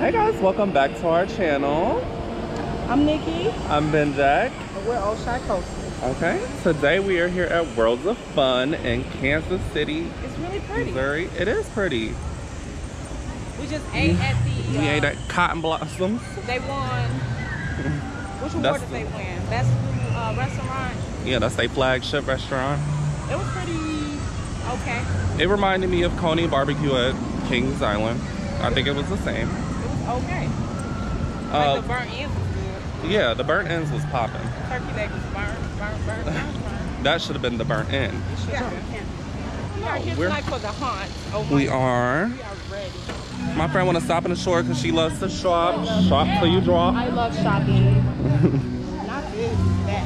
Hey guys, welcome back to our channel. I'm Nikki. I'm Ben Jack. And we're Old Shy Coasters. Okay, today we are here at Worlds of Fun in Kansas City, It's really pretty. Missouri. It is pretty. We just ate at the... We ate at Cotton Blossoms. They won... Which award did they win? Best food restaurant? Yeah, that's their flagship restaurant. It was pretty okay. It reminded me of Coney Barbecue at Kings Island. I think it was the same. It was okay. Like the burnt ends was good. Yeah, the burnt ends was popping. Turkey leg was burnt. That should have been the burnt end. It should have been. We are here tonight for the hunt. We are. We are ready. My friend want to stop in the store because she loves to shop. Shop till you drop. I love shopping. Not this, that.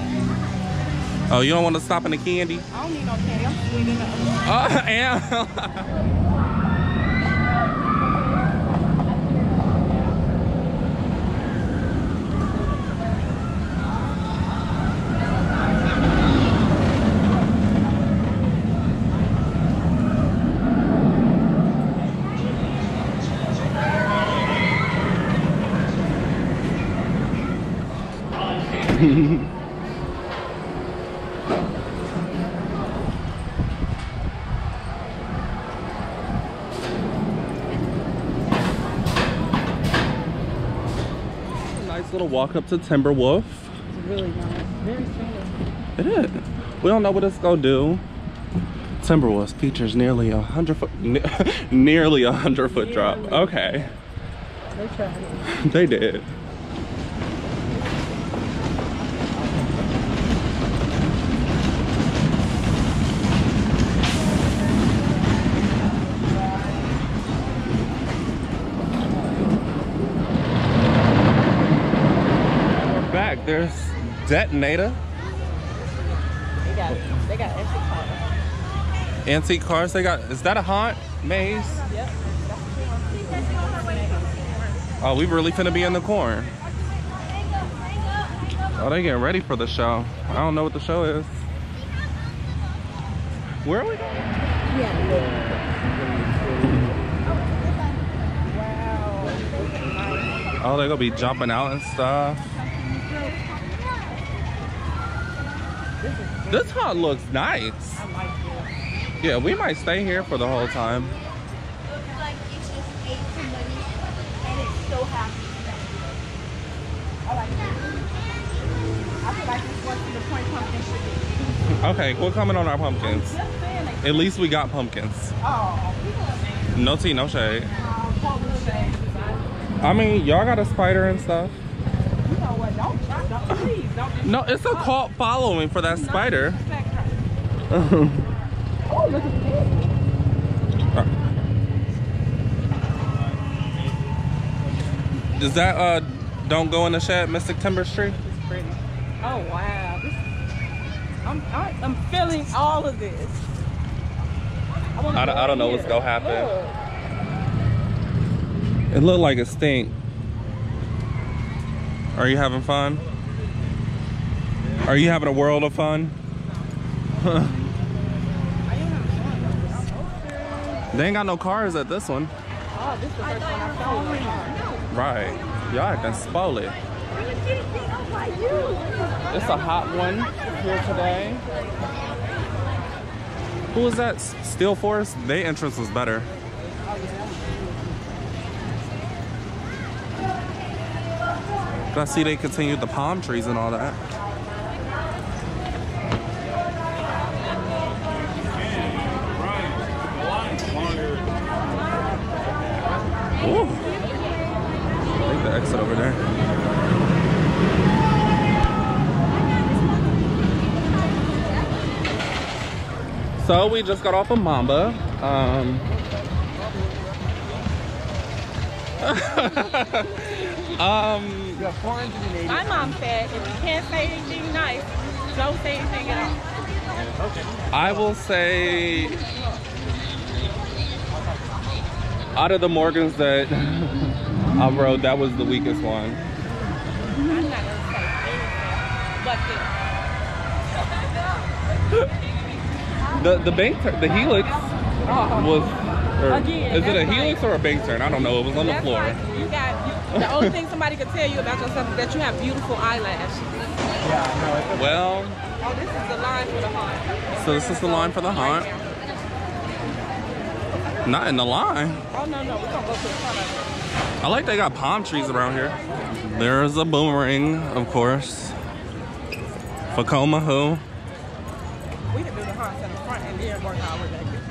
Oh, you don't want to stop in the candy? I don't need no candy. I'm sweet enough. And nice little walk up to Timberwolf. It's really nice. Very smooth. It is. We don't know what it's gonna do. Timberwolf features nearly 100 foot, nearly 100 foot drop. Okay. They tried. They did. Back there's Detonator. They got antique cars. Antique cars. They got. Is that a haunt maze? Yep. Oh, we really finna be in the corn. Oh, they getting ready for the show. I don't know what the show is. Where are we going? Oh, they're gonna be jumping out and stuff. This hut looks nice. I like it. Yeah, we might stay here for the whole time. Looks like it's just ate somebody and it's so happy. I like it. I feel like this was the point pumpkin should be. Okay, we're coming on our pumpkins. At least we got pumpkins. Oh. No tea, no shade. Totally shade. I mean, y'all got a spider and stuff. You know what? Don't please. Don't. No, it's a cult following for that spider. Oh, look at this. Is that Don't Go in the Shed, Mystic Timbers tree? It's pretty. Oh wow. I'm feeling all of this. I don't know what's gonna happen. It looked like a stink. Are you having fun? Are you having a world of fun? They ain't got no cars at this one. Oh, this is the first one I saw. Right. Y'all acting spoiling. It's a hot one here today. Who was that? Steel Force? Their entrance was better. I see they continued the palm trees and all that. Ooh. Take the exit over there. So we just got off of Mamba. My mom said, if you can't say anything nice, don't say anything at all. I will say, out of the Morgans that I rode, that was the weakest one. I'm not going to say anything but this. The Helix was Or, Again, is it a that's helix or a bank turn? I don't know. It was on the That's floor. like the only thing somebody could tell you about yourself is that you have beautiful eyelashes. Well, Oh, this is the line for the haunt. so this is the line for the haunt. Not in the line. Oh, no, we're gonna go to the front of it. I like they got palm trees around here. There's a boomerang, of course. For Comahu. We can do the haunts in the front and then work our way back here.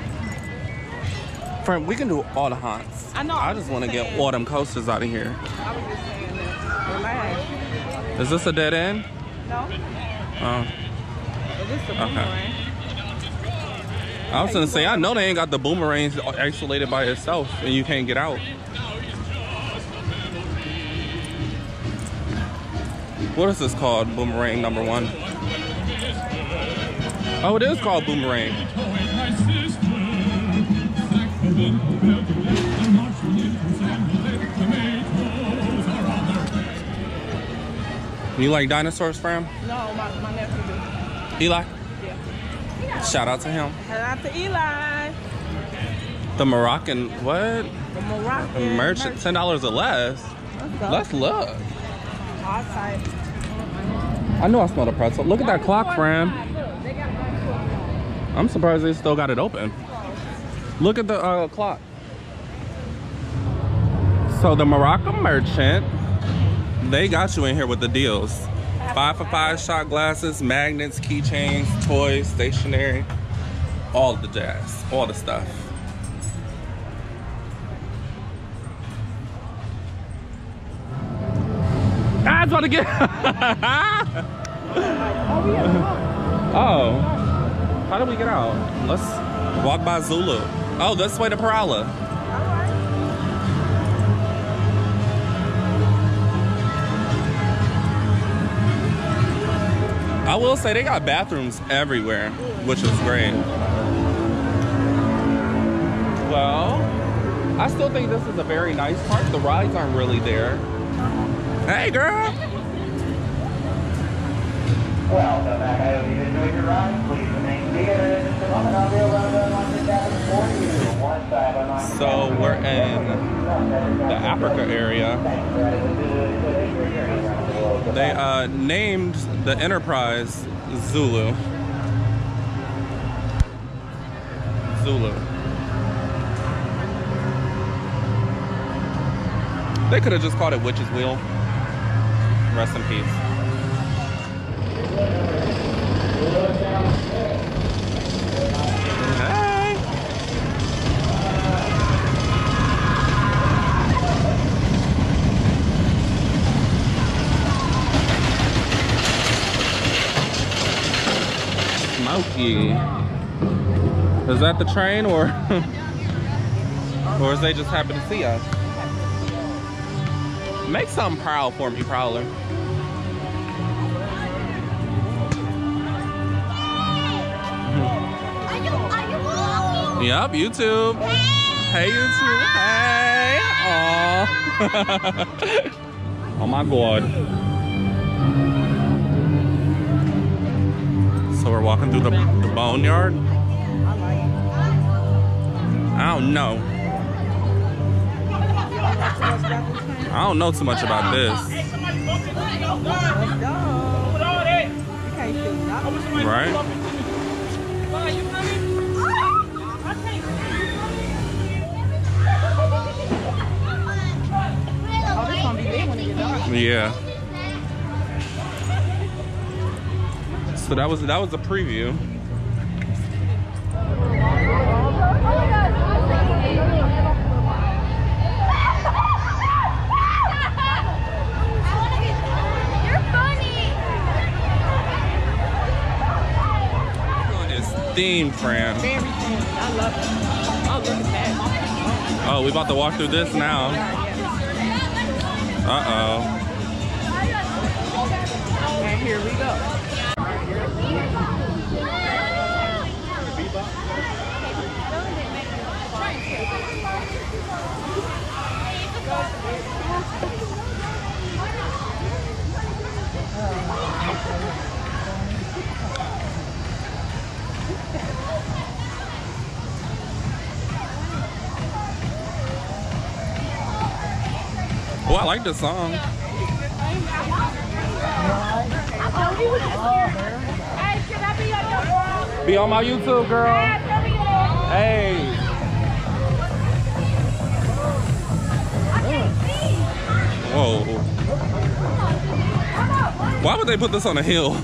Friend, we can do all the haunts. I know. I just want to get all them coasters out of here. I was just saying that. Relax. Is this a dead end? No? Oh. Is this the boomerang? I was gonna say, I know they ain't got the boomerangs isolated by itself and you can't get out. What is this called? Boomerang number 1. Oh, it is called boomerang. You like dinosaurs, fam? No, my nephew do. Eli? Yeah. Shout out to him. Shout out to Eli. The Moroccan, what? The Moroccan Merchant, $10 or less. Let's look. Outside. I know I smell the pretzel. Look at that clock, fam. I'm surprised they still got it open. Look at the clock. So the Moroccan Merchant, they got you in here with the deals. 5 for 5 shot glasses, magnets, keychains, toys, stationery, all the jazz, all the stuff. I was about to get. Oh, how do we get out? Let's walk by Zulu. Oh, this way to Parala. I will say they got bathrooms everywhere, which is great. Well, I still think this is a very nice park. The rides aren't really there. Hey, girl. Welcome back. I hope you enjoyed your ride. Please remain seated. In just a moment, I'll be around on the cabin for you. One side by my So we're in the Africa area. They named the Enterprise Zulu. Zulu. They could have just called it Witch's Wheel. Rest in peace. Hey. Smokey. Is that the train or or is they just happen to see us? Make something proud for me, Prowler. Yep, YouTube. Hey, YouTube. Hey. Aw. Oh my God. So we're walking through the boneyard. I don't know. I don't know too much about this. Right? Yeah. So that was a preview. Themed, Fran. Very themed. I love it. Oh, look at that. Oh, we about to walk through this now. Uh-oh. And here we go. Oh, I like this song. Hey, can I be on your vlog? Be on my YouTube, girl. Hey. Whoa. Why would they put this on a hill?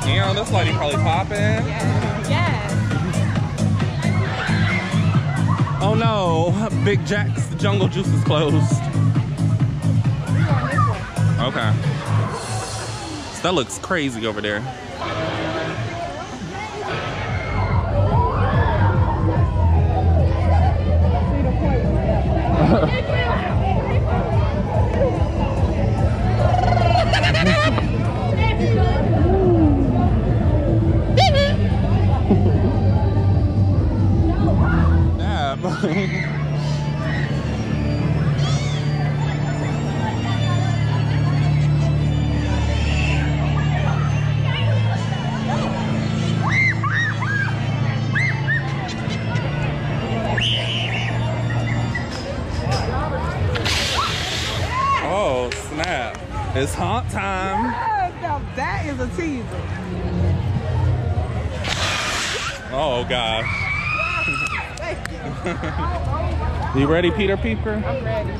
You know, this lady probably popping. Yes. Oh no, Big Jack's Jungle Juice is closed. Okay. So that looks crazy over there. Oh snap! It's haunt time. Now that is a teaser. Oh gosh. You ready, Peter Peeper? I'm ready.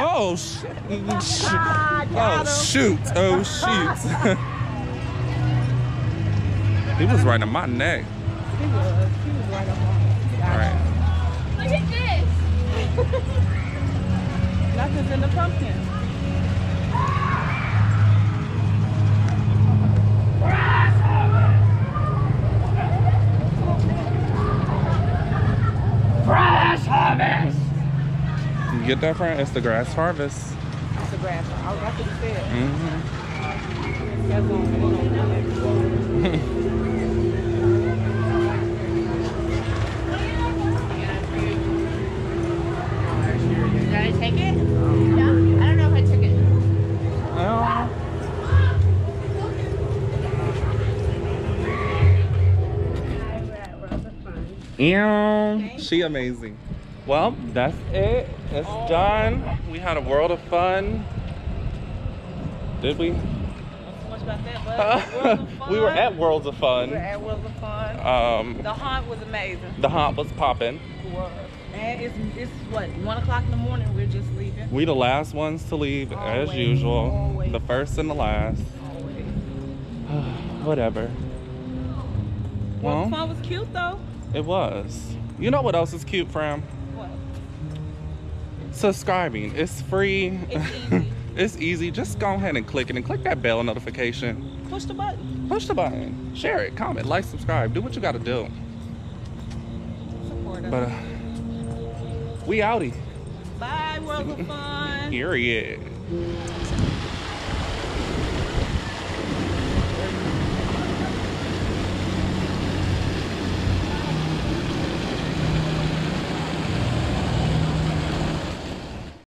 Oh shit! Oh shoot! Oh shoot! He was right on my neck. He was right on my neck. All right. Look at this. Nothing's in the pumpkin. Grass harvest! You get that, friend? It's the grass harvest. It's a grass. That's what it said. Mm-hmm. Did I take it? No. I don't know if I took it. Yeah. She amazing. Well, that's it. It's done. We had a world of fun. Did we? Not so much about that, but Worlds of Fun. We were at Worlds of Fun. We were at Worlds of Fun. The haunt was amazing. The haunt was popping. It was. And it's what, 1 o'clock in the morning, we're just leaving. We the last ones to leave, as Always, usual. always. The first and the last. Always. Whatever. Well, the fun was cute though. It was. You know what else is cute, Fram? What? Subscribing. It's free. It's easy. It's easy. Just go ahead and click it and click that bell notification. Push the button. Push the button. Share it. Comment. Like. Subscribe. Do what you got to do. Support us. But we outie. Bye, World of Fun. Period.